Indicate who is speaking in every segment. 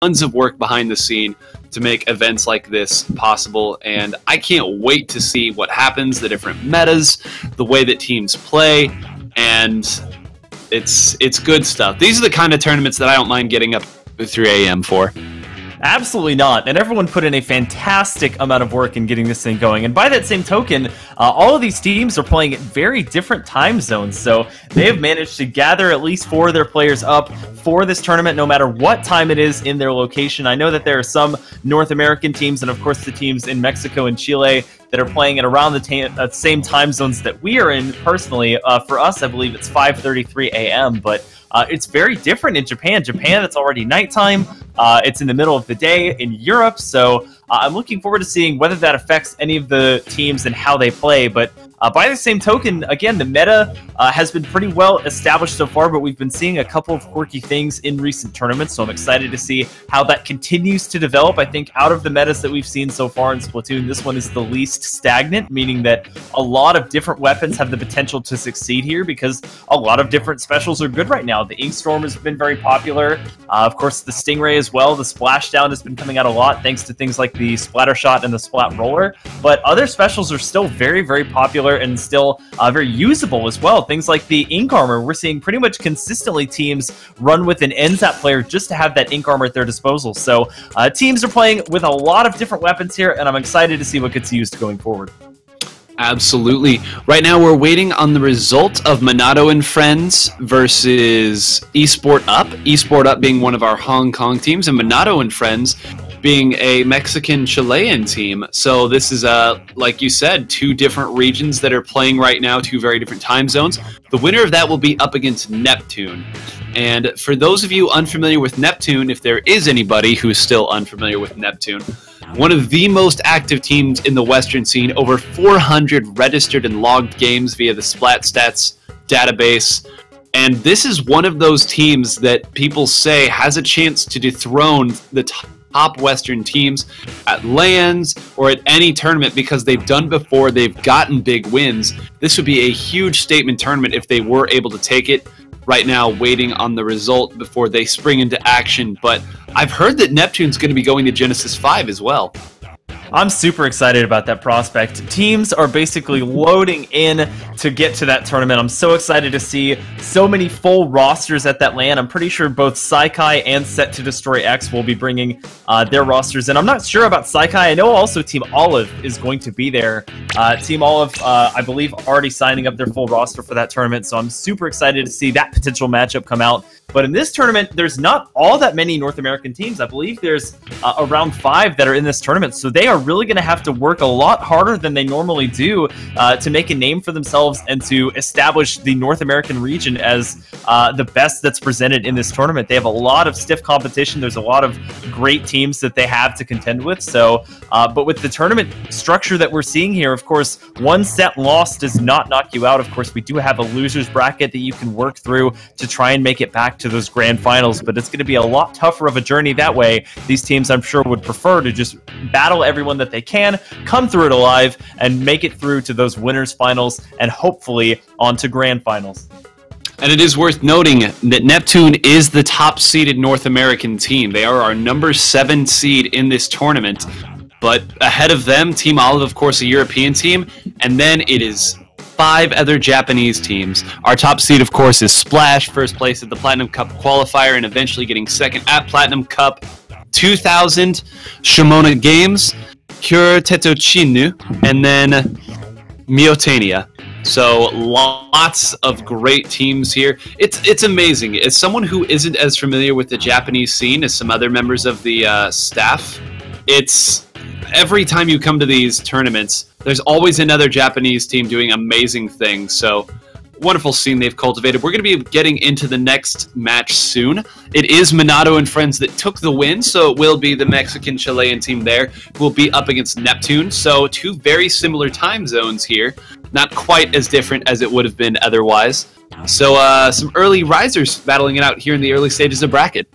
Speaker 1: tons of work behind the scene to make events like this possible, and I can't wait to see what happens, the different metas, the way that teams play, and it's good stuff. These are the kind of tournaments that I don't mind getting up at 3 a.m. for.
Speaker 2: Absolutely not, and everyone put in a fantastic amount of work in getting this thing going. And by that same token, all of these teams are playing at very different time zones, so they have managed to gather at least 4 of their players up for this tournament, no matter what time it is in their location. I know that there are some North American teams, and of course the teams in Mexico and Chile, that are playing at around the same time zones that we are in personally. For us, I believe it's 5:33 a.m., but it's very different in Japan. Japan, it's already nighttime. It's in the middle of the day in Europe, so I'm looking forward to seeing whether that affects any of the teams and how they play. But by the same token, again, the meta has been pretty well established so far, but we've been seeing a couple of quirky things in recent tournaments, so I'm excited to see how that continues to develop. I think out of the metas that we've seen so far in Splatoon, this one is the least stagnant, meaning that a lot of different weapons have the potential to succeed here because a lot of different specials are good right now. The Inkstorm has been very popular. Of course, the Stingray as well. The Splashdown has been coming out a lot thanks to things like the Splatter Shot and the Splat Roller, but other specials are still very, very popular and still very usable as well. Things like the Ink Armor, we're seeing pretty much consistently teams run with an NZAP player just to have that Ink Armor at their disposal. So teams are playing with a lot of different weapons here, and I'm excited to see what gets used going forward.
Speaker 1: Absolutely. Right now we're waiting on the result of Monado and Friends versus Esport Up. Esport Up being one of our Hong Kong teams, and Monado and Friends being a Mexican-Chilean team. So this is, like you said, 2 different regions that are playing right now, 2 very different time zones. The winner of that will be up against Neptune. And for those of you unfamiliar with Neptune, if there is anybody who's still unfamiliar with Neptune, one of the most active teams in the Western scene, over 400 registered and logged games via the SplatStats database. And this is one of those teams that people say has a chance to dethrone the top Western teams at LANs or at any tournament because they've done before, they've gotten big wins. This would be a huge statement tournament if they were able to take it. Right now, waiting on the result before they spring into action, but I've heard that Neptune's going to be going to Genesis 5 as well.
Speaker 2: I'm super excited about that prospect. Teams are basically loading in to get to that tournament. I'm so excited to see so many full rosters at that LAN. I'm pretty sure both Saikai and Set to Destroy X will be bringing their rosters in. I'm not sure about Saikai. I know also Team Olive is going to be there. Team Olive, I believe, already signing up their full roster for that tournament, so I'm super excited to see that potential matchup come out. But in this tournament, there's not all that many North American teams. I believe there's around 5 that are in this tournament, so they are really going to have to work a lot harder than they normally do to make a name for themselves and to establish the North American region as the best that's presented in this tournament. They have a lot of stiff competition. There's a lot of great teams that they have to contend with. So, but with the tournament structure that we're seeing here, of course, 1 set loss does not knock you out. Of course, we do have a loser's bracket that you can work through to try and make it back to those grand finals, but it's going to be a lot tougher of a journey that way. These teams, I'm sure, would prefer to just battle everyone that they can, come through it alive, and make it through to those winners finals and hopefully on to grand finals.
Speaker 1: And it is worth noting that Neptune is the top-seeded North American team. They are our number 7 seed in this tournament. But ahead of them, Team Olive, of course, a European team, and then it is 5 other Japanese teams. Our top seed, of course, is Splash, first place at the Platinum Cup qualifier and eventually getting second at Platinum Cup 2000, Shimona Games, Kure Tetochinu, and then Miotania. So lots of great teams here. It's amazing. As someone who isn't as familiar with the Japanese scene as some other members of the staff, it's every time you come to these tournaments, there's always another Japanese team doing amazing things. So wonderful scene they've cultivated. We're going to be getting into the next match soon. It is Monado and Friends that took the win, so it will be the Mexican-Chilean team there who will be up against Neptune. So 2 very similar time zones here. Not quite as different as it would have been otherwise. So some early risers battling it out here in the early stages of bracket.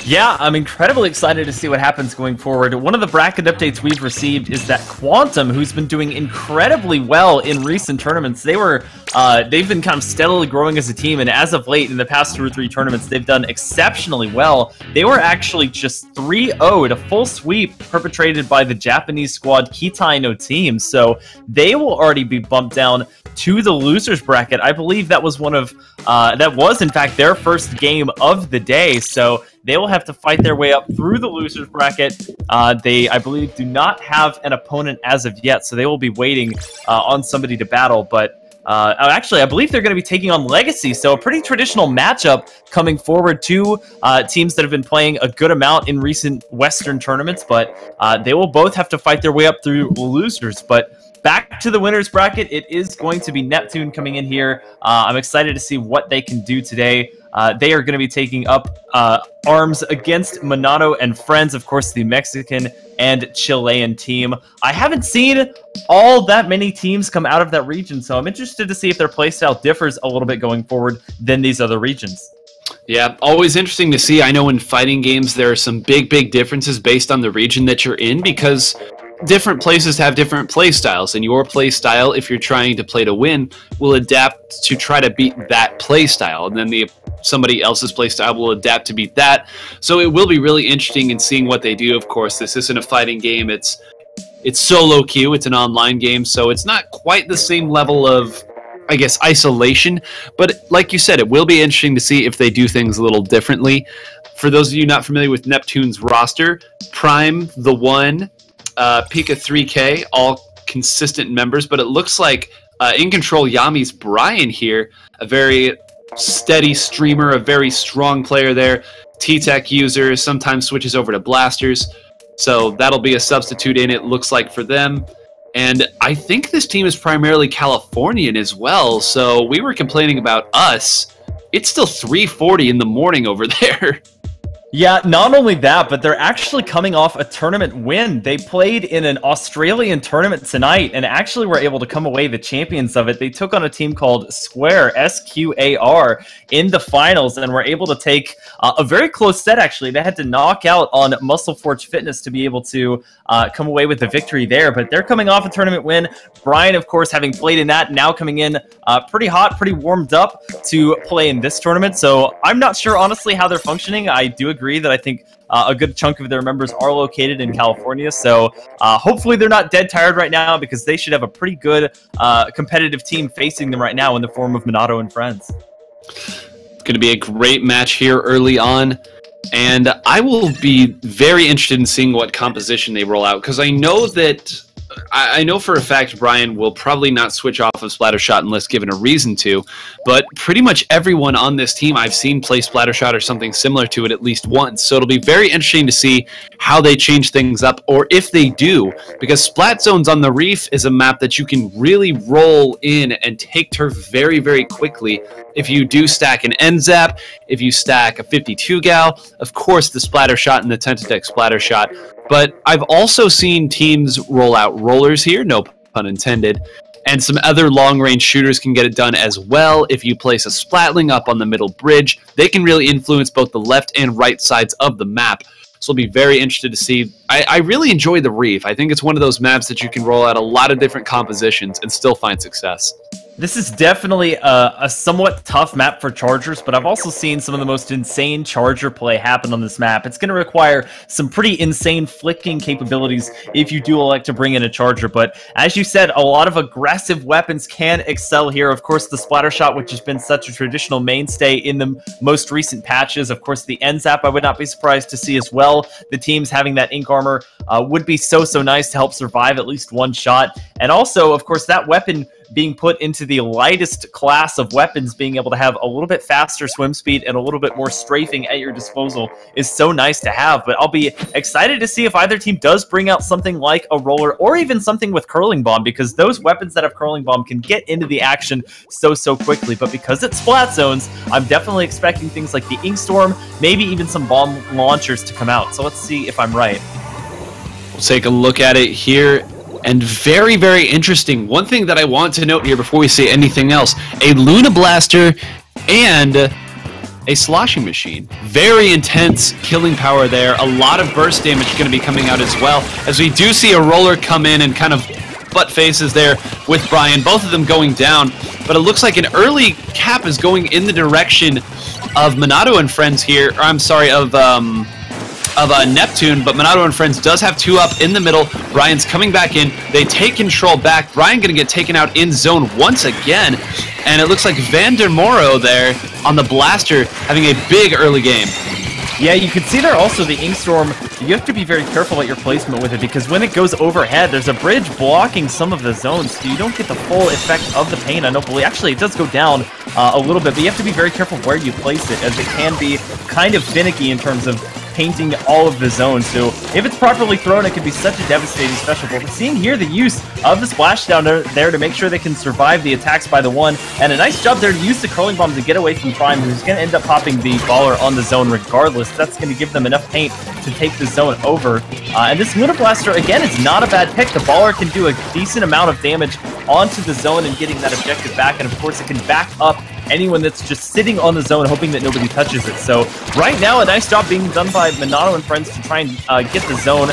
Speaker 2: Yeah, I'm incredibly excited to see what happens going forward. One of the bracket updates we've received is that Quantum, who's been doing incredibly well in recent tournaments, they've been kind of steadily growing as a team, and as of late, in the past 2 or 3 tournaments, they've done exceptionally well. They were actually just 3-0 at a full sweep perpetrated by the Japanese squad Kitai no Team, so they will already be bumped down to the losers bracket. I believe that was that was in fact their first game of the day, so they will have to fight their way up through the losers bracket. They, I believe, do not have an opponent as of yet, so they will be waiting on somebody to battle. But actually, I believe they're going to be taking on Legacy, so a pretty traditional matchup coming forward. 2 teams that have been playing a good amount in recent Western tournaments, but they will both have to fight their way up through losers. But back to the winners bracket, it is going to be Neptune coming in here. I'm excited to see what they can do today. They are going to be taking up arms against Monado and Friends, of course, the Mexican and Chilean team. I haven't seen all that many teams come out of that region, so I'm interested to see if their playstyle differs a little bit going forward than these other regions.
Speaker 1: Yeah, always interesting to see. I know in fighting games there are some big differences based on the region that you're in, because different places have different play styles, and your play style, if you're trying to play to win, will adapt to try to beat that play style, and then somebody else's play style will adapt to beat that. So it will be really interesting in seeing what they do. Of course, this isn't a fighting game. It's solo queue. It's an online game, so it's not quite the same level of, I guess, isolation. But like you said, it will be interesting to see if they do things a little differently. For those of you not familiar with Neptune's roster, Prime, The One, Pika 3K, all consistent members, but it looks like In Control Yami's Brian here, a very steady streamer, a very strong player there. T-Tech user, sometimes switches over to Blasters, so that'll be a substitute in, it looks like, for them. And I think this team is primarily Californian as well, so we were complaining about us. It's still 3:40 in the morning over there.
Speaker 2: Yeah, not only that, but they're actually coming off a tournament win. They played in an Australian tournament tonight and actually were able to come away the champions of it. They took on a team called Square, SQAR, in the finals and were able to take a very close set, actually. They had to knock out on Muscle Forge Fitness to be able to come away with the victory there, but they're coming off a tournament win. Brian, of course, having played in that, now coming in pretty hot, pretty warmed up to play in this tournament, so I'm not sure, honestly, how they're functioning. I do agree that I think a good chunk of their members are located in California, so hopefully they're not dead tired right now, because they should have a pretty good competitive team facing them right now in the form of Monado and Friends.
Speaker 1: It's going to be a great match here early on, and I will be very interested in seeing what composition they roll out, because I know that I know for a fact Brian will probably not switch off of Splattershot unless given a reason to, but pretty much everyone on this team I've seen play Splattershot or something similar to it at least once, so it'll be very interesting to see how they change things up, or if they do, because Splat Zones on the Reef is a map that you can really roll in and take turf very quickly if you do stack an end zap, if you stack a 52 gal, of course the Splattershot and the Tentatek Splattershot. But I've also seen teams roll out rollers here, no pun intended, and some other long-range shooters can get it done as well. If you place a Splatling up on the middle bridge, they can really influence both the left and right sides of the map. So I'll be very interested to see. I really enjoy the Reef. I think it's one of those maps that you can roll out a lot of different compositions and still find success.
Speaker 2: This is definitely a somewhat tough map for Chargers, but I've also seen some of the most insane Charger play happen on this map. It's going to require some pretty insane flicking capabilities if you do elect to bring in a Charger, but as you said, a lot of aggressive weapons can excel here. Of course, the Splattershot, which has been such a traditional mainstay in the most recent patches. Of course, the end zap I would not be surprised to see as well. The teams having that ink armor would be so nice to help survive at least one shot. And also, of course, that weapon being put into the lightest class of weapons, being able to have a little bit faster swim speed and a little bit more strafing at your disposal is so nice to have. But I'll be excited to see if either team does bring out something like a roller or even something with Curling Bomb, because those weapons that have Curling Bomb can get into the action so quickly. But because it's Splat Zones, I'm definitely expecting things like the Ink Storm, maybe even some bomb launchers to come out. So let's see if I'm right.
Speaker 1: We'll take a look at it here. And very interesting. One thing that I want to note here before we say anything else, a Luna Blaster and a sloshing machine. Very intense killing power there. A lot of burst damage going to be coming out as well, as we do see a roller come in and kind of butt faces there with Brian, both of them going down. But it looks like an early cap is going in the direction of Monado and friends here, or I'm sorry, of Neptune, but Monado and friends does have 2 up in the middle. Brian's coming back in. They take control back. Brian going to get taken out in zone once again. And it looks like Vandermoro there on the blaster having a big early game.
Speaker 2: Yeah, you can see there also the Inkstorm. You have to be very careful at your placement with it, because when it goes overhead, there's a bridge blocking some of the zones, so you don't get the full effect of the pain. I know, actually, it does go down a little bit, but you have to be very careful where you place it, as it can be kind of finicky in terms of painting all of the zones. So if it's properly thrown, it can be such a devastating special. But we're seeing here the use of the splashdown there to make sure they can survive the attacks by the 1, and a nice job there to use the curling bomb to get away from Prime, who's going to end up popping the baller on the zone regardless. That's going to give them enough paint to take the zone over. And this Lunar Blaster, again, is not a bad pick. The baller can do a decent amount of damage onto the zone and getting that objective back, and of course it can back up anyone that's just sitting on the zone hoping that nobody touches it. So right now, a nice job being done by Monado and friends to try and get the zone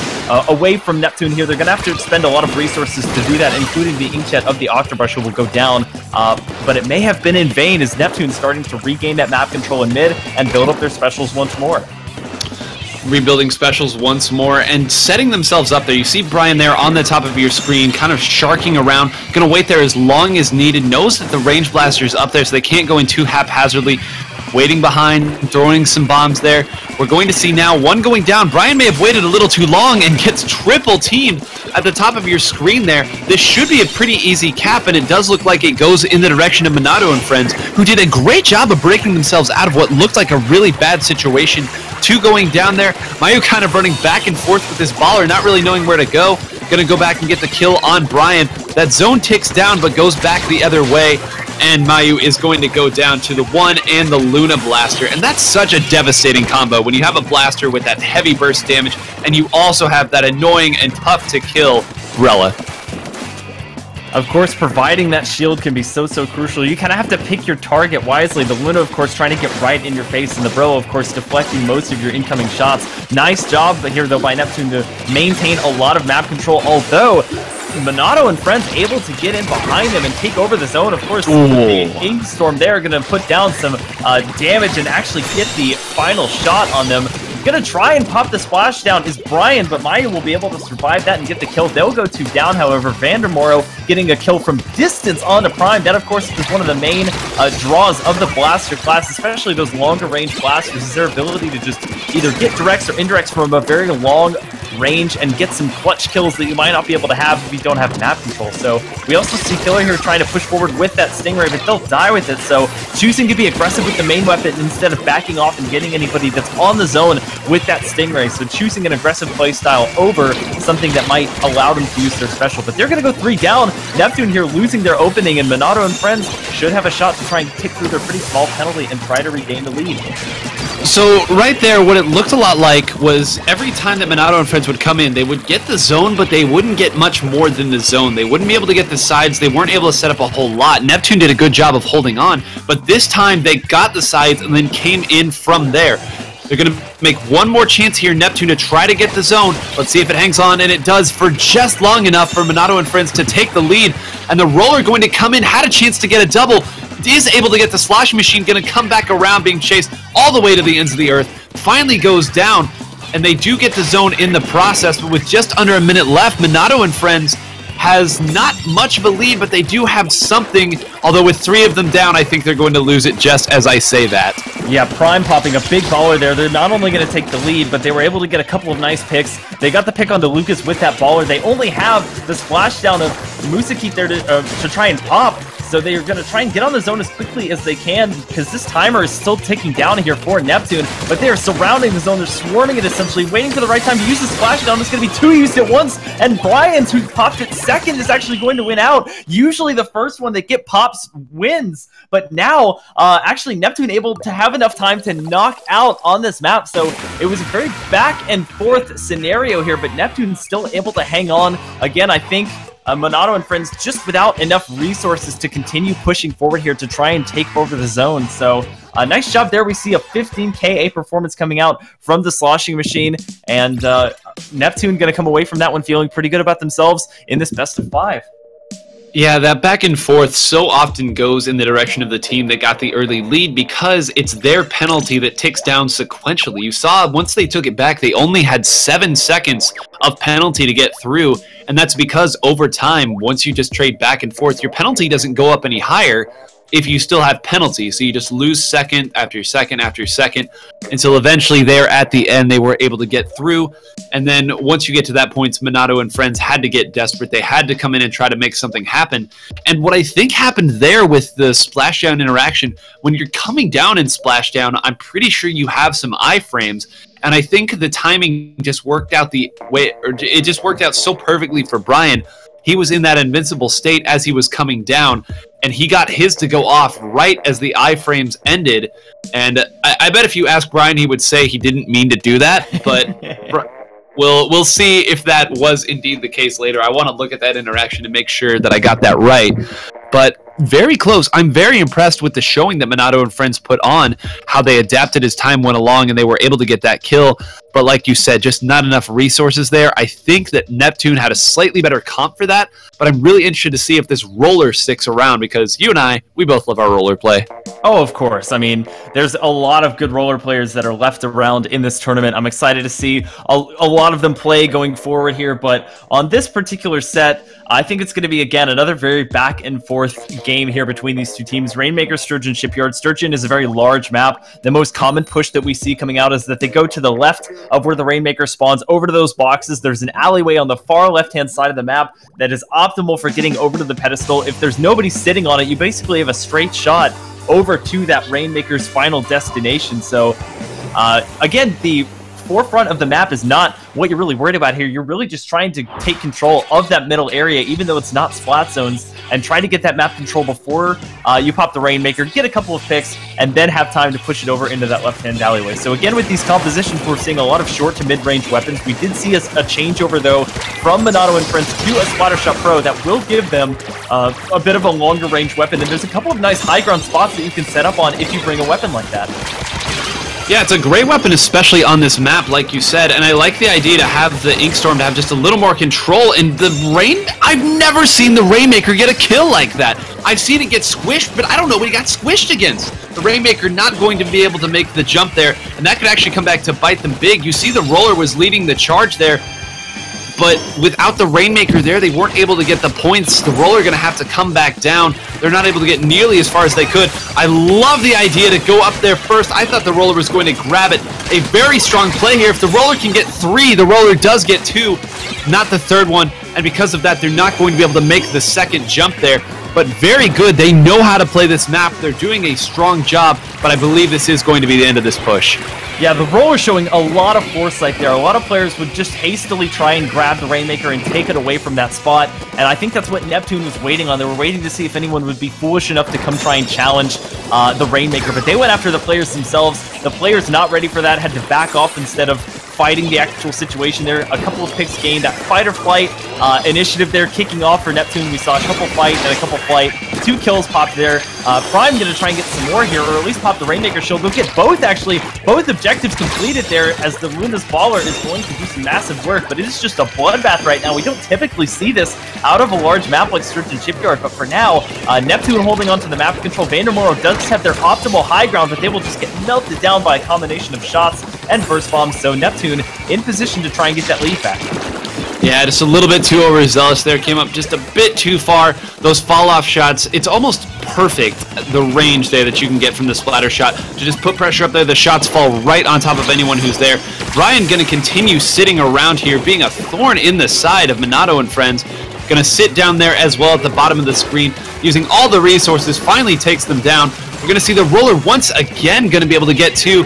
Speaker 2: away from Neptune here. They're going to have to expend a lot of resources to do that, including the Inkjet of the Octobrush, who will go down. But it may have been in vain, as Neptune's starting to regain that map control in mid and build up their specials once more.
Speaker 1: Rebuilding specials once more and setting themselves up there. You see Brian there on the top of your screen, kind of sharking around, going to wait there as long as needed, knows that the range blaster is up there, so they can't go in too haphazardly. Waiting behind, throwing some bombs there. We're going to see now 1 going down. Brian may have waited a little too long and gets triple teamed at the top of your screen there. This should be a pretty easy cap, and it does look like it goes in the direction of Monado and friends, who did a great job of breaking themselves out of what looked like a really bad situation. 2 going down there. Mayu kind of running back and forth with this baller, not really knowing where to go. Going to go back and get the kill on Brian. That zone ticks down, but goes back the other way. And Mayu is going to go down to the 1 and the Luna Blaster. And that's such a devastating combo when you have a blaster with that heavy burst damage, and you also have that annoying and tough to kill Rella.
Speaker 2: Of course, providing that shield can be so crucial. You kind of have to pick your target wisely. The Luna, of course, trying to get right in your face, and the Brillo, of course, deflecting most of your incoming shots. Nice job here, though, by Neptune to maintain a lot of map control, although Monado and friends able to get in behind them and take over the zone. Of course, the Inkstorm there are going to put down some damage and actually get the final shot on them. Gonna try and pop the splashdown is Brian, but Maya will be able to survive that and get the kill. They'll go 2 down, however. Vandermoro getting a kill from distance onto Prime. That, of course, is one of the main draws of the blaster class, especially those longer range blasters, is their ability to just either get directs or indirects from a very long range and get some clutch kills that you might not be able to have if you don't have map control. So we also see Killer here trying to push forward with that Stingray, but they'll die with it. So choosing to be aggressive with the main weapon instead of backing off and getting anybody that's on the zone with that Stingray. So choosing an aggressive playstyle over something that might allow them to use their special. But they're going to go 3 down. Neptune here losing their opening, and Monado and friends should have a shot to try and kick through their pretty small penalty and try to regain the lead.
Speaker 1: So right there, what it looked a lot like was every time that Monado and friends would come in, they would get the zone, but they wouldn't get much more than the zone. They wouldn't be able to get the sides. They weren't able to set up a whole lot. Neptune did a good job of holding on, but this time they got the sides and then came in from there. They're going to make one more chance here, Neptune, to try to get the zone. Let's see if it hangs on, and it does for just long enough for Monado and friends to take the lead. And the roller going to come in, had a chance to get a double, is able to get the slosh machine, going to come back around, being chased all the way to the ends of the earth. Finally goes down, and they do get the zone in the process, but with just under a minute left, Monado and friends has not much of a lead, but they do have something, although with 3 of them down, I think they're going to lose it just as I say that.
Speaker 2: Yeah, Prime popping a big baller there. They're not only going to take the lead, but they were able to get a couple of nice picks. They got the pick onto Lucas with that baller. They only have the splashdown of Musakit there to try and pop. So they're going to try and get on the zone as quickly as they can, because this timer is still ticking down here for Neptune, but they are surrounding the zone. They're swarming it, essentially, waiting for the right time to use the splashdown. It's going to be 2 used at once, and Bryant, who popped it second, is actually going to win out. Usually the first one that get pops wins, but now, actually, Neptune able to have enough time to knock out on this map, so it was a very back and forth scenario here, but Neptune still able to hang on. Again, I think Monado and friends just without enough resources to continue pushing forward here to try and take over the zone. So nice job there. We see a 15 KA performance coming out from the sloshing machine, and Neptune going to come away from that one feeling pretty good about themselves in this best of 5.
Speaker 1: Yeah, that back and forth so often goes in the direction of the team that got the early lead because it's their penalty that ticks down sequentially. You saw once they took it back, they only had 7 seconds of penalty to get through, and that's because over time, once you just trade back and forth, your penalty doesn't go up any higher if you still have penalties. So you just lose second after second after second until eventually there at the end they were able to get through. And then once you get to that point, Monado and friends had to get desperate. They had to come in and try to make something happen. And what I think happened there with the splashdown interaction, when you're coming down in splashdown, I'm pretty sure you have some iframes. And I think the timing just worked out the way, or it just worked out so perfectly for Brian. He was in that invincible state as he was coming down, and he got his to go off right as the iframes ended. And I bet if you ask Brian, he would say he didn't mean to do that, but we'll see if that was indeed the case later. I want to look at that interaction to make sure that I got that right. But very close. I'm very impressed with the showing that Monado and friends put on, how they adapted as time went along and they were able to get that kill. But like you said, just not enough resources there. I think that Neptune had a slightly better comp for that, but I'm really interested to see if this roller sticks around because you and I, we both love our roller play.
Speaker 2: Oh, of course. I mean, there's a lot of good roller players that are left around in this tournament. I'm excited to see a lot of them play going forward here, but on this particular set, I think it's going to be, again, another very back and forth game here between these two teams. Rainmaker, Sturgeon, Shipyard. Sturgeon is a very large map. The most common push that we see coming out is that they go to the left of where the Rainmaker spawns over to those boxes. There's an alleyway on the far left-hand side of the map that is optimal for getting over to the pedestal. If there's nobody sitting on it, you basically have a straight shot over to that Rainmaker's final destination. So, again, the forefront of the map is not what you're really worried about here. You're really just trying to take control of that middle area, even though it's not splat zones, and try to get that map control before you pop the Rainmaker, get a couple of picks, and then have time to push it over into that left-hand alleyway. So again, with these compositions, we're seeing a lot of short to mid-range weapons. We did see a changeover, though, from Monado and friends to a Splattershot Pro that will give them a bit of a longer range weapon, and there's a couple of nice high ground spots that you can set up on if you bring a weapon like that.
Speaker 1: Yeah, it's a great weapon, especially on this map, like you said, and I like the idea to have the Inkstorm to have just a little more control, and the Rain... I've never seen the Rainmaker get a kill like that. I've seen it get squished, but I don't know what he got squished against. The Rainmaker not going to be able to make the jump there, and that could actually come back to bite them big. You see the Roller was leading the charge there, but without the Rainmaker there, they weren't able to get the points. The Roller going to have to come back down. They're not able to get nearly as far as they could. I love the idea to go up there first. I thought the Roller was going to grab it. A very strong play here. If the Roller can get 3, the Roller does get 2, not the third one. And because of that, they're not going to be able to make the second jump there. But very good. They know how to play this map. They're doing a strong job, but I believe this is going to be the end of this push.
Speaker 2: Yeah, the Roller showing a lot of foresight there. A lot of players would just hastily try and grab the Rainmaker and take it away from that spot, and I think that's what Neptune was waiting on. They were waiting to see if anyone would be foolish enough to come try and challenge the Rainmaker, but they went after the players themselves. The players not ready for that had to back off instead of fighting the actual situation there. A couple of picks gained. That fight or flight initiative there kicking off for Neptune. We saw a couple fight and a couple flight. 2 kills popped there. Prime going to try and get some more here, or at least pop the Rainmaker shield. They'll get both, actually. Both objectives completed there as the Luna's Baller is going to do some massive work, but it is just a bloodbath right now. We don't typically see this out of a large map like Sturgeon Shipyard, but for now, Neptune holding onto the map control. Vandermoro does have their optimal high ground, but they will just get melted down by a combination of shots and burst bombs, so Neptune in position to try and get that lead back.
Speaker 1: Yeah, just a little bit too overzealous there. Came up just a bit too far. Those fall-off shots, it's almost perfect, the range there that you can get from the splatter shot. To just put pressure up there, the shots fall right on top of anyone who's there. Brian going to continue sitting around here, being a thorn in the side of Monado and friends. Going to sit down there as well at the bottom of the screen, using all the resources, finally takes them down. We're going to see the Roller once again going to be able to get to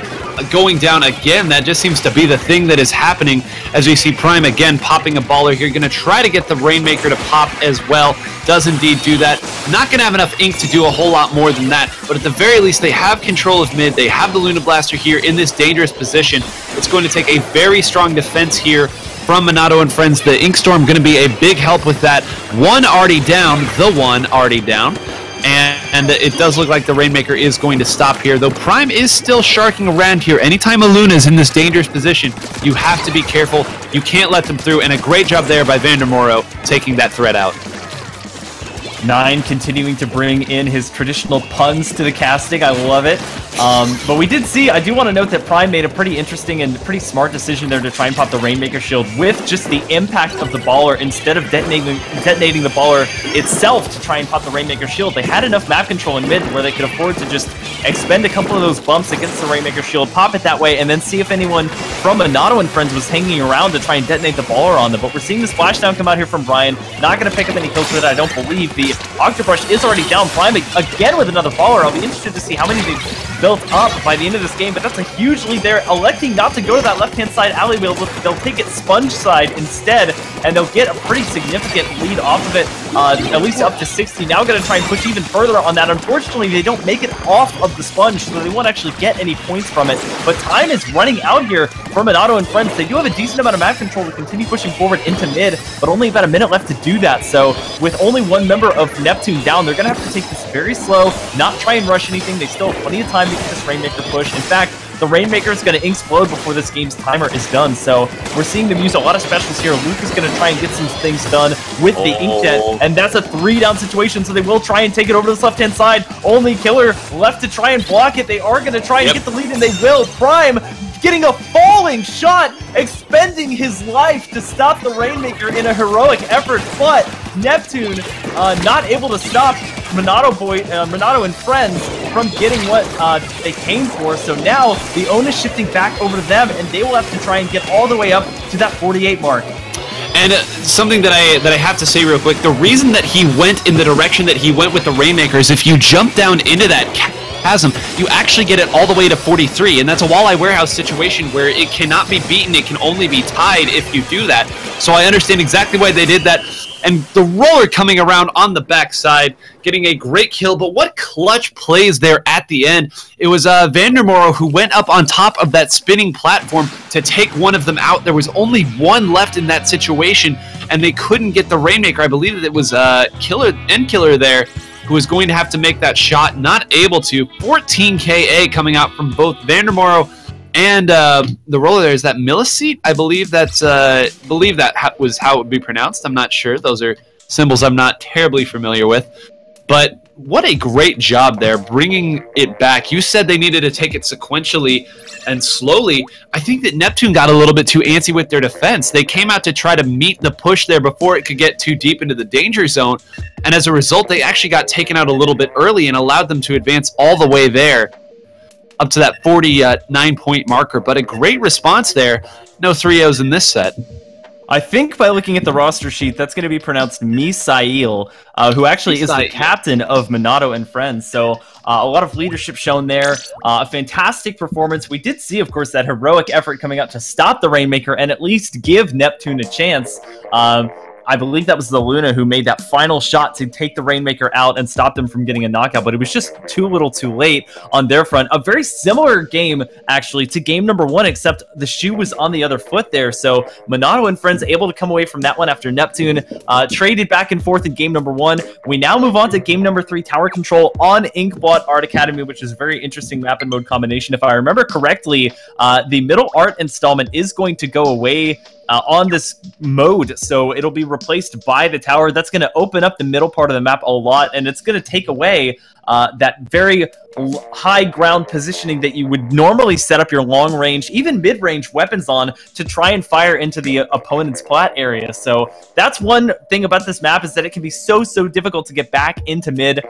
Speaker 1: going down again. That just seems to be the thing that is happening as we see Prime again popping a baller here. Going to try to get the Rainmaker to pop as well. Does indeed do that. Not going to have enough ink to do a whole lot more than that, but at the very least they have control of mid. They have the Luna Blaster here in this dangerous position. It's going to take a very strong defense here from Monado and friends. The Ink Storm going to be a big help with that. One already down, the one already down. And it does look like the Rainmaker is going to stop here, though Prime is still sharking around here. Anytime a Luna is in this dangerous position, you have to be careful. You can't let them through, and a great job there by Vandermoro taking that threat out.
Speaker 2: Nine continuing to bring in his traditional puns to the casting. I love it. But we did see, I do want to note that Prime made a pretty interesting and pretty smart decision there to try and pop the Rainmaker shield with just the impact of the baller instead of detonating the baller itself to try and pop the Rainmaker shield. They had enough map control in mid where they could afford to just expend a couple of those bumps against the Rainmaker shield, pop it that way, and then see if anyone from Monado and friends was hanging around to try and detonate the baller on them. But we're seeing the splashdown come out here from Brian. Not going to pick up any kills with it, I don't believe. The Octobrush is already down. Prime again with another baller. I'll be interested to see how many they've built up by the end of this game, but that's a huge lead there. Electing not to go to that left-hand side alleyway, they'll take it sponge side instead, and they'll get a pretty significant lead off of it, at least up to 60. Now going to try and push even further on that. Unfortunately, they don't make it off of the sponge, so they won't actually get any points from it. But time is running out here for Monado and friends. They do have a decent amount of map control to continue pushing forward into mid, but only about a minute left to do that. So with only one member of Neptune down, they're going to have to take this very slow, not try and rush anything. They still have plenty of time to get this Rainmaker push. In fact, the Rainmaker is going to explode before this game's timer is done. So we're seeing them use a lot of specials here. Luke is going to try and get some things done with the Inkjet, and that's a 3-down situation, so they will try and take it over to this left-hand side. Only Killer left to try and block it. They are going to try and get the lead, and they will. Prime getting a falling shot, expending his life to stop the Rainmaker in a heroic effort, but Neptune not able to stop Monado and friends from getting what they came for. So now the onus shifting back over to them, and they will have to try and get all the way up to that 48 mark.
Speaker 1: And something that I have to say real quick, the reason that he went in the direction that he went with the Rainmaker is if you jump down into that chasm, you actually get it all the way to 43, and that's a walleye warehouse situation where it cannot be beaten, it can only be tied if you do that. So I understand exactly why they did that. And the roller coming around on the backside, getting a great kill, but what clutch plays there at the end. It was Vandermoro who went up on top of that spinning platform to take one of them out. There was only one left in that situation, and they couldn't get the Rainmaker. I believe that it was Killer there who was going to have to make that shot, not able to. 14 KA coming out from both Vandermoro and the roller there. Is that Milliseat? I believe that was how it would be pronounced. I'm not sure. Those are symbols I'm not terribly familiar with. But what a great job there, bringing it back. You said they needed to take it sequentially and slowly. I think that Neptune got a little bit too antsy with their defense. They came out to try to meet the push there before it could get too deep into the danger zone. And as a result, they actually got taken out a little bit early and allowed them to advance all the way there, up to that 49-point marker. But a great response there. No 3-0s in this set.
Speaker 2: I think by looking at the roster sheet, that's going to be pronounced Misail, who actually is the captain of Monado and friends. So a lot of leadership shown there. A fantastic performance. We did see, of course, that heroic effort coming out to stop the Rainmaker and at least give Neptune a chance. I believe that was the Luna who made that final shot to take the Rainmaker out and stop them from getting a knockout, but it was just too little too late on their front. A very similar game, actually, to game number 1, except the shoe was on the other foot there. So Monado and friends able to come away from that one after Neptune traded back and forth in game number 1. We now move on to game number 3, Tower Control on Inkbot Art Academy, which is a very interesting map and mode combination. If I remember correctly, the middle art installment is going to go away on this mode, so it'll be replaced by the tower. That's going to open up the middle part of the map a lot, and it's going to take away that very high ground positioning that you would normally set up your long range, even mid-range weapons on to try and fire into the opponent's plat area. So that's one thing about this map, is that it can be so difficult to get back into mid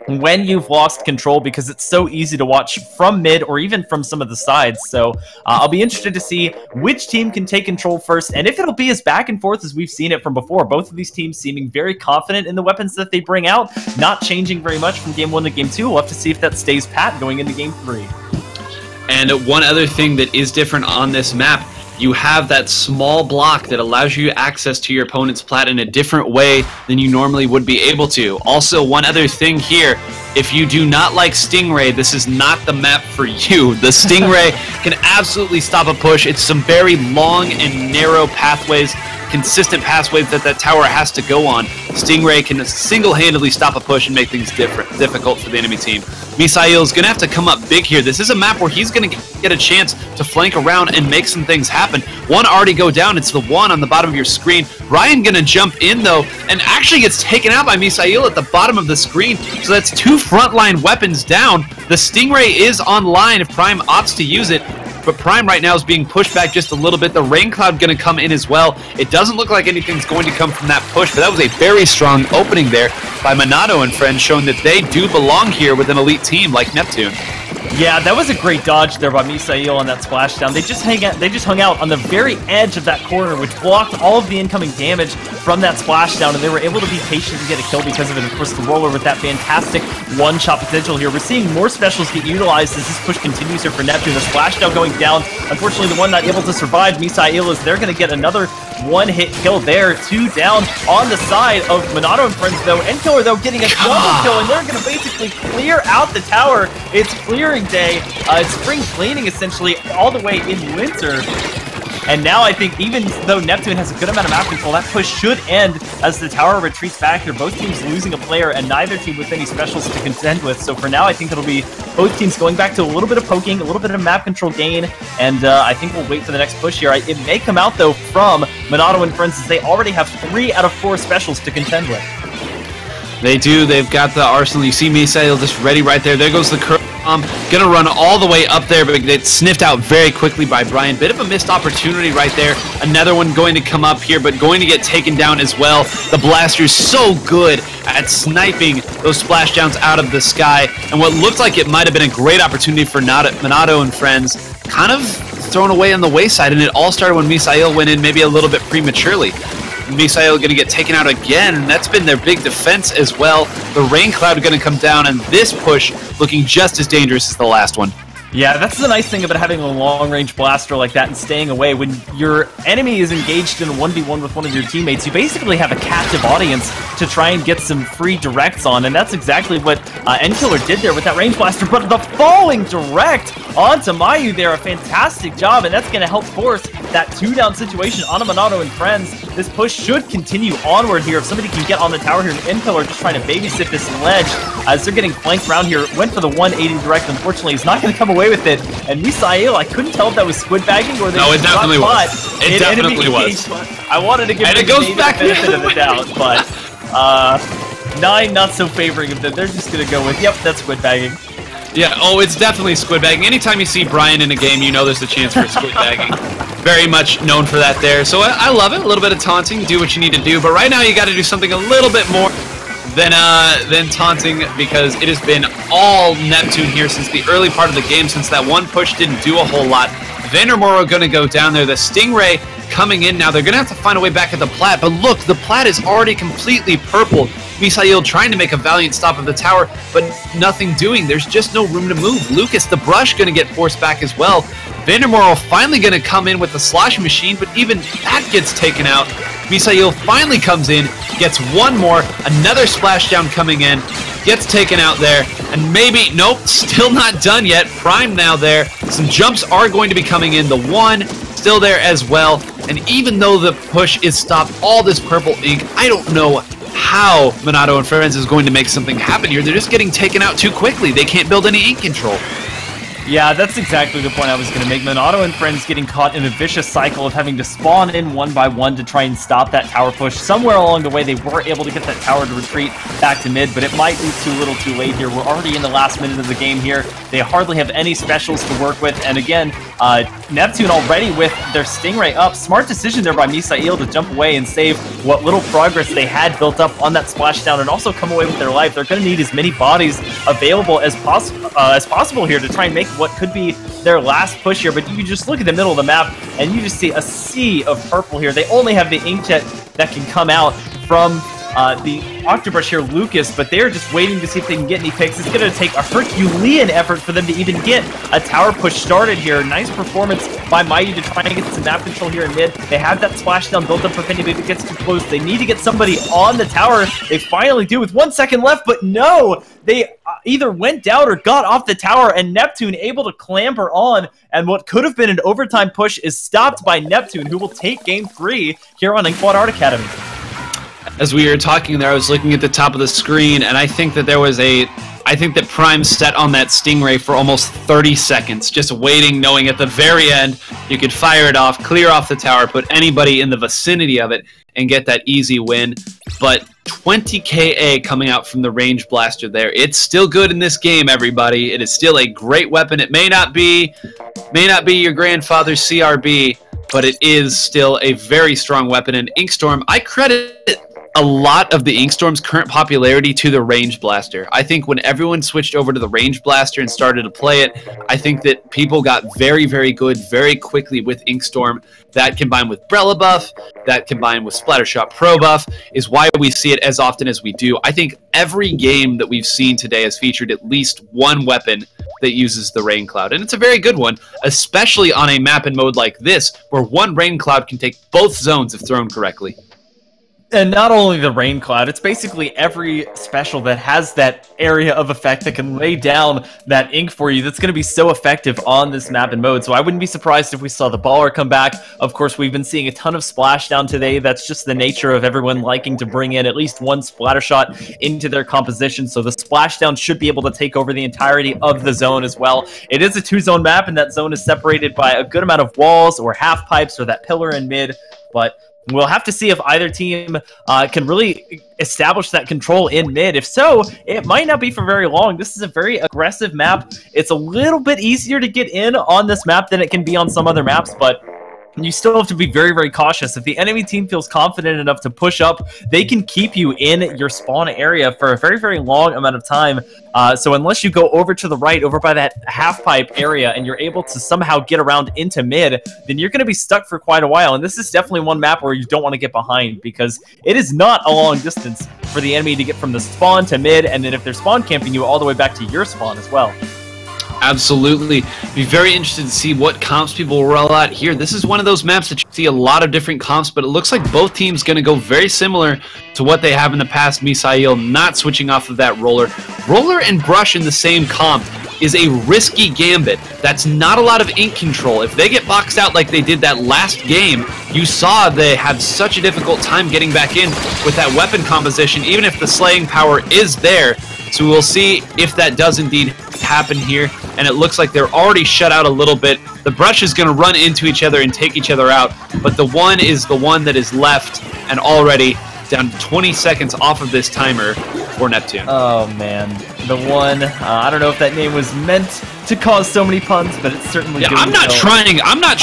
Speaker 2: when you've lost control, because it's so easy to watch from mid or even from some of the sides. So I'll be interested to see which team can take control first, and if it'll be as back and forth as we've seen it from before. Both of these teams seeming very confident in the weapons that they bring out, not changing very much from game 1 to game 2. We'll have to see if that stays pat going into game 3.
Speaker 1: And one other thing that is different on this map, you have that small block that allows you access to your opponent's plat in a different way than you normally would be able to. Also, one other thing here, if you do not like Stingray, this is not the map for you. The Stingray can absolutely stop a push. It's some very long and narrow pathways, consistent pathways that tower has to go on. Stingray can single-handedly stop a push and make things difficult for the enemy team. Misael is going to have to come up big here. This is a map where he's going to get a chance to flank around and make some things happen. One already go down. It's the one on the bottom of your screen. Ryan going to jump in, though, and actually gets taken out by Misael at the bottom of the screen. So that's 2 frontline weapons down. The Stingray is online if Prime opts to use it. But Prime right now is being pushed back just a little bit. The Rain Cloud going to come in as well. It doesn't look like anything's going to come from that push, but that was a very strong opening there by Monado and friends, showing that they do belong here with an elite team like Neptune.
Speaker 2: Yeah, that was a great dodge there by Misael on that splashdown. They just hung out on the very edge of that corner, which blocked all of the incoming damage from that splashdown, and they were able to be patient and get a kill because of it. Of course, the roller with that fantastic one-shot potential here. We're seeing more specials get utilized as this push continues here for Neptune. The splashdown going down. Unfortunately, the one not able to survive, Misael, is they're going to get another one-hit kill there. 2 down on the side of Monado and friends, though. Inkiller, though, getting a double kill, and they're going to basically clear out the tower. It's clearing day. It's spring cleaning, essentially, all the way in winter. And now I think even though Neptune has a good amount of map control, that push should end as the tower retreats back here. Both teams losing a player and neither team with any specials to contend with. So for now, I think it'll be both teams going back to a little bit of poking, a little bit of map control gain, and I think we'll wait for the next push here. It may come out, though, from Monado and friends, as they already have 3 out of 4 specials to contend with.
Speaker 1: They do. They've got the arsenal. You see Misael just ready right there. There goes the curve bomb. Going to run all the way up there, but it's sniffed out very quickly by Brian. Bit of a missed opportunity right there. Another one going to come up here, but going to get taken down as well. The Blaster's so good at sniping those splashdowns out of the sky. And what looked like it might have been a great opportunity for Monado and friends, kind of thrown away on the wayside. And it all started when Misael went in maybe a little bit prematurely. Misael going to get taken out again, and that's been their big defense as well. The Rain Cloud going to come down, and this push looking just as dangerous as the last one.
Speaker 2: Yeah, that's the nice thing about having a long-range blaster like that and staying away. When your enemy is engaged in a 1v1 with one of your teammates, you basically have a captive audience to try and get some free directs on, and that's exactly what Inkiller did there with that range blaster. But the falling direct onto Mayu there, a fantastic job, and that's going to help force that 2-down situation on Monado and friends. This push should continue onward here. If somebody can get on the tower here, and Inkiller just trying to babysit this ledge as they're getting flanked around here. Went for the 180 direct. Unfortunately, he's not going to come away with it. And Misael, I couldn't tell if that was squid bagging or they
Speaker 1: no, it definitely was. It definitely was.
Speaker 2: I wanted to give him the benefit of the doubt, but 9 not so favoring of them. They're just going to go with, yep, that's squid bagging.
Speaker 1: Yeah, oh, it's definitely squid bagging. Anytime you see Brian in a game, you know there's a chance for squid bagging. Very much known for that there. So I love it. A little bit of taunting. Do what you need to do. But right now you got to do something a little bit more than taunting, because it has been all Neptune here since the early part of the game, since that one push didn't do a whole lot. Vandermoor going to go down there. The Stingray coming in now. They're going to have to find a way back at the Plat. But look, the Plat is already completely purple. Misael trying to make a valiant stop of the tower, but nothing doing. There's just no room to move. Lucas, the Brush, going to get forced back as well. Vandermoor finally going to come in with the slosh machine, but even that gets taken out. Misael finally comes in, gets one more, another splashdown coming in, gets taken out there, and maybe, nope, still not done yet. Prime now there. Some jumps are going to be coming in. The one still there as well, and even though the push is stopped, all this purple ink, I don't know how Monado and friends is going to make something happen here. They're just getting taken out too quickly. They can't build any ink control.
Speaker 2: Yeah, that's exactly the point I was going to make. Monado and friends getting caught in a vicious cycle of having to spawn in one by one to try and stop that tower push. Somewhere along the way, they were able to get that tower to retreat back to mid, but it might be too little too late here. We're already in the last minute of the game here. They hardly have any specials to work with, and again, Neptune already with their Stingray up. Smart decision there by Misael to jump away and save what little progress they had built up on that splashdown and also come away with their life. They're going to need as many bodies available as possible here to try and make what could be their last push here. But you just look at the middle of the map and you just see a sea of purple here. They only have the inkjet that can come out from the Octobrush here, Lucas, but they're just waiting to see if they can get any picks. It's going to take a Herculean effort for them to even get a tower push started here. Nice performance by Mighty to try and get some map control here in mid. They have that splashdown built up if anybody gets too close. They need to get somebody on the tower. They finally do with 1 second left, but no! They either went down or got off the tower, and Neptune able to clamber on, and what could have been an overtime push is stopped by Neptune, who will take game 3 here on Inkwad Art Academy.
Speaker 1: As we were talking there, I was looking at the top of the screen, and I think that there was I think that Prime sat on that Stingray for almost 30 seconds, just waiting, knowing at the very end you could fire it off, clear off the tower, put anybody in the vicinity of it, and get that easy win. But 20 KA coming out from the range blaster there. It's still good in this game, everybody. It is still a great weapon. It may not be your grandfather's CRB, but it is still a very strong weapon. And Inkstorm, I credit a lot of the Inkstorm's current popularity to the range blaster. I think when everyone switched over to the range blaster and started to play it, I think that people got very, very good very quickly with Inkstorm. That combined with Brella buff, that combined with Splattershot Pro buff, is why we see it as often as we do. I think every game that we've seen today has featured at least one weapon that uses the Rain Cloud, and it's a very good one, especially on a map and mode like this, where one Rain Cloud can take both zones if thrown correctly.
Speaker 2: And not only the Rain Cloud, it's basically every special that has that area of effect that can lay down that ink for you that's going to be so effective on this map and mode. So I wouldn't be surprised if we saw the Baller come back. Of course, we've been seeing a ton of Splashdown today. That's just the nature of everyone liking to bring in at least one splatter shot into their composition. So the Splashdown should be able to take over the entirety of the zone as well. It is a 2-zone map, and that zone is separated by a good amount of walls or half pipes or that pillar in mid, but we'll have to see if either team can really establish that control in mid. If so, it might not be for very long. This is a very aggressive map. It's a little bit easier to get in on this map than it can be on some other maps, but you still have to be very, very cautious. If the enemy team feels confident enough to push up, they can keep you in your spawn area for a very, very long amount of time. So unless you go over to the right, over by that half-pipe area, and you're able to somehow get around into mid, then you're going to be stuck for quite a while. And this is definitely one map where you don't want to get behind, because it is not a long distance for the enemy to get from the spawn to mid, and then if they're spawn camping you, all the way back to your spawn as well.
Speaker 1: Absolutely. Be very interested to see what comps people will roll out here. This is one of those maps that you see a lot of different comps, but it looks like both teams going to go very similar to what they have in the past. Misail not switching off of that roller. Roller and brush in the same comp is a risky gambit. That's not a lot of ink control. If they get boxed out like they did that last game, you saw they had such a difficult time getting back in with that weapon composition, even if the slaying power is there. So we'll see if that does indeed happen here, and it looks like they're already shut out a little bit. The brush is going to run into each other and take each other out, but the one is the one that is left, and already down 20 seconds off of this timer for Neptune.
Speaker 2: Oh man, the one, I don't know if that name was meant to cause so many puns, but it's certainly
Speaker 1: yeah, I'm not trying. I'm not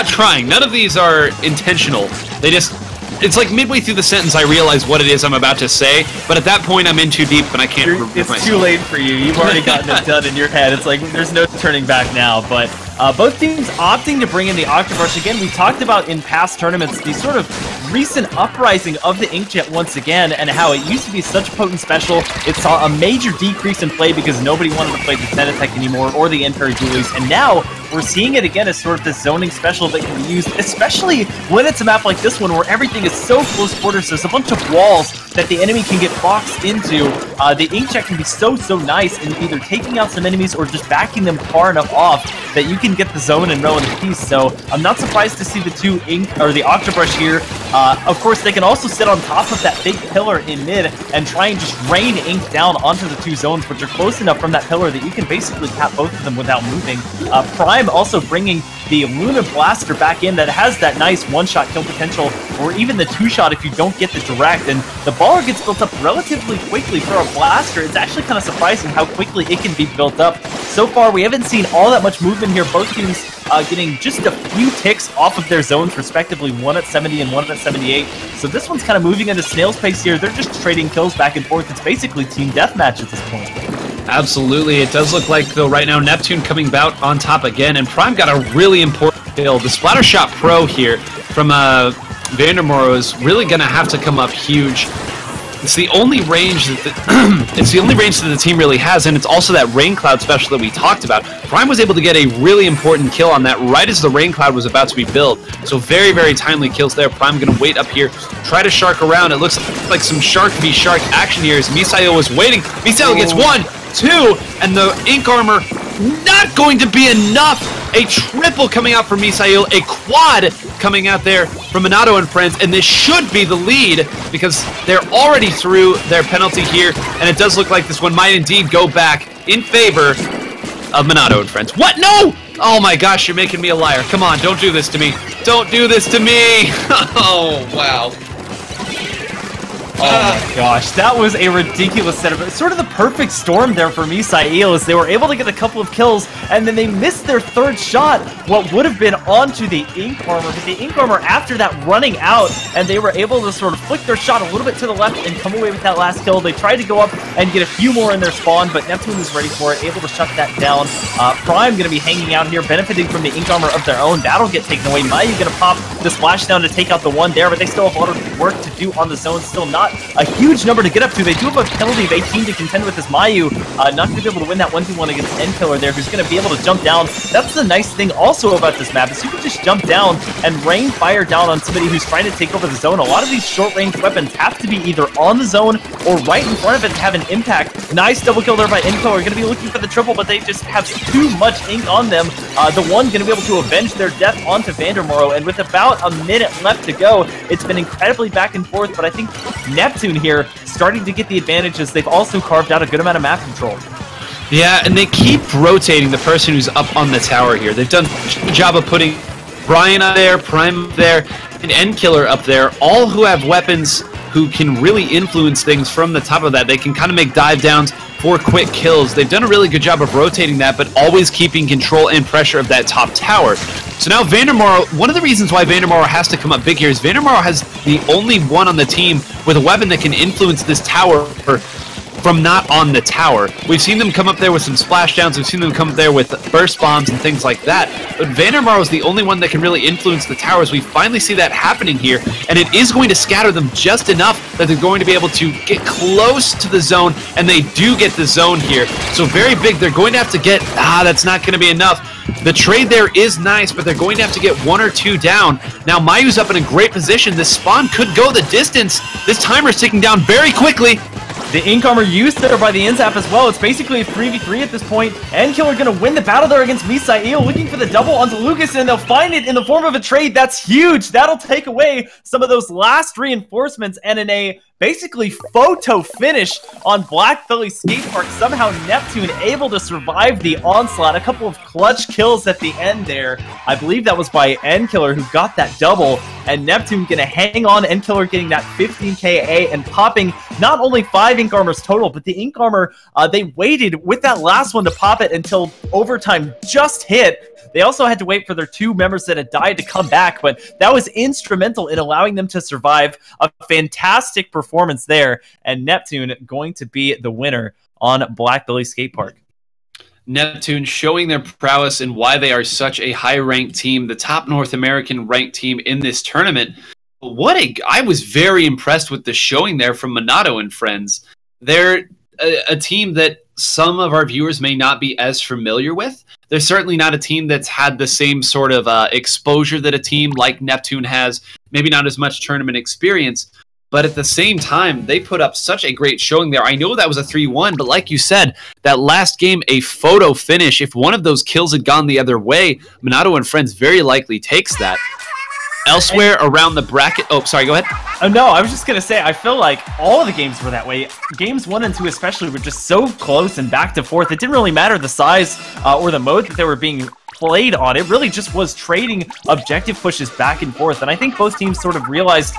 Speaker 1: trying. None of these are intentional. They just... It's like midway through the sentence I realize what it is I'm about to say, but at that point I'm in too deep and I can't remember myself.
Speaker 2: It's too late for you. You've already gotten it done in your head. It's like there's no turning back now, but both teams opting to bring in the Octobrush. Again, we talked about in past tournaments the sort of recent uprising of the Inkjet once again, and how it used to be such a potent special. It saw a major decrease in play because nobody wanted to play the Zenitech anymore or the Inkergalactic, and now we're seeing it again as sort of this zoning special that can be used, especially when it's a map like this one where everything is so close quarters. There's a bunch of walls that the enemy can get boxed into. The Inkjet can be so nice in either taking out some enemies or just backing them far enough off that you can get the zone in relative peace. So I'm not surprised to see the two the Octobrush here. Of course, they can also sit on top of that big pillar in mid and try and just rain ink down onto the two zones, which are close enough from that pillar that you can basically cap both of them without moving. Prime also bringing the Luna Blaster back in that has that nice one-shot kill potential, or even the two-shot if you don't get the direct, and the Baller gets built up relatively quickly for a Blaster. It's actually kind of surprising how quickly it can be built up. So far, we haven't seen all that much movement here. Both teams getting just a few ticks off of their zones, respectively, one at 70 and one at 78. So this one's kind of moving at a snail's pace here. They're just trading kills back and forth. It's basically team deathmatch at this point.
Speaker 1: Absolutely. It does look like, though, right now, Neptune coming out on top again, and Prime got a really important kill. The Splattershot Pro here from Vandermoor is really going to have to come up huge. It's the only range that it's the only range that the team really has, and it's also that rain cloud special that we talked about. Prime was able to get a really important kill on that right as the rain cloud was about to be built. So very, very timely kills there. Prime going to wait up here, try to shark around. It looks like some shark v shark action here as Misael was waiting. Misael gets 1, 2, and the ink armor not going to be enough. A triple coming out from Misael, a quad coming out there from Monado and friends, and this should be the lead because they're already through their penalty here, and it does look like this one might indeed go back in favor of Monado and friends. What? No! Oh my gosh, you're making me a liar. Come on, don't do this to me. Don't do this to me! Oh, wow.
Speaker 2: Oh my gosh, that was a ridiculous setup. It's sort of the perfect storm there for Misael as they were able to get a couple of kills and then they missed their third shot, what would have been onto the ink armor. But the ink armor after that running out and they were able to sort of flick their shot a little bit to the left and come away with that last kill. They tried to go up and get a few more in their spawn, but Neptune was ready for it, able to shut that down. Prime going to be hanging out here, benefiting from the ink armor of their own. That'll get taken away. Mayu going to pop the splashdown to take out the one there, but they still have a lot of work to do on the zone. Still not a huge number to get up to. They do have a penalty of 18 to contend with this Mayu. Not going to be able to win that 1v1 against Nkiller there, who's going to be able to jump down. That's the nice thing also about this map, is you can just jump down and rain fire down on somebody who's trying to take over the zone. A lot of these short-range weapons have to be either on the zone or right in front of it to have an impact. Nice double kill there by Nkiller. Going to be looking for the triple, but they just have too much ink on them. The one going to be able to avenge their death onto Vandermoro, and with about a minute left to go, it's been incredibly back and forth, but I think Neptune here starting to get the advantages. They've also carved out a good amount of map control.
Speaker 1: Yeah, and they keep rotating the person who's up on the tower here. They've done a good job of putting Brian up there, Prime up there, and Nkiller up there, all who have weapons who can really influence things from the top of that. They can kind of make dive downs for quick kills. They've done a really good job of rotating that, but always keeping control and pressure of that top tower. So now Vandermoro, one of the reasons why Vandermoro has to come up big here is Vandermoro has the only one on the team with a weapon that can influence this tower from not on the tower. We've seen them come up there with some splashdowns, we've seen them come up there with burst bombs and things like that, but Vandermoro is the only one that can really influence the towers. We finally see that happening here, and it is going to scatter them just enough that they're going to be able to get close to the zone, and they do get the zone here. So very big, they're going to have to get, that's not going to be enough. The trade there is nice, but they're going to have to get 1 or 2 down. Now Mayu's up in a great position. This spawn could go the distance. This timer's ticking down very quickly.
Speaker 2: The ink armor used there by the Inzap as well. It's basically a 3v3 at this point. Nkiller going to win the battle there against Misael, looking for the double onto Lucas, and they'll find it in the form of a trade. That's huge. That'll take away some of those last reinforcements, and in a basically photo finish on Black Philly Skate Park, somehow Neptune able to survive the onslaught. A couple of clutch kills at the end there. I believe that was by Nkiller who got that double, and Neptune gonna hang on. Nkiller getting that 15k and popping not only 5 ink armors total, but the ink armor, they waited with that last one to pop it until overtime just hit. They also had to wait for their 2 members that had died to come back, but that was instrumental in allowing them to survive. A fantastic performance there, and Neptune going to be the winner on Black Philly Skate Park.
Speaker 1: Neptune showing their prowess and why they are such a high-ranked team, the top North American ranked team in this tournament. I was very impressed with the showing there from Monado and friends. They're a team that some of our viewers may not be as familiar with. They're certainly not a team that's had the same sort of exposure that a team like Neptune has, maybe not as much tournament experience, but at the same time, they put up such a great showing there. I know that was a 3-1, but like you said, that last game, a photo finish. If one of those kills had gone the other way, Monado and friends very likely takes that. Elsewhere around the bracket... Oh, sorry, go ahead.
Speaker 2: Oh, no, I was just going to say, I feel like all of the games were that way. Games 1 and 2 especially were just so close and back to forth. It didn't really matter the size or the mode that they were being played on. It really just was trading objective pushes back and forth. And I think both teams sort of realized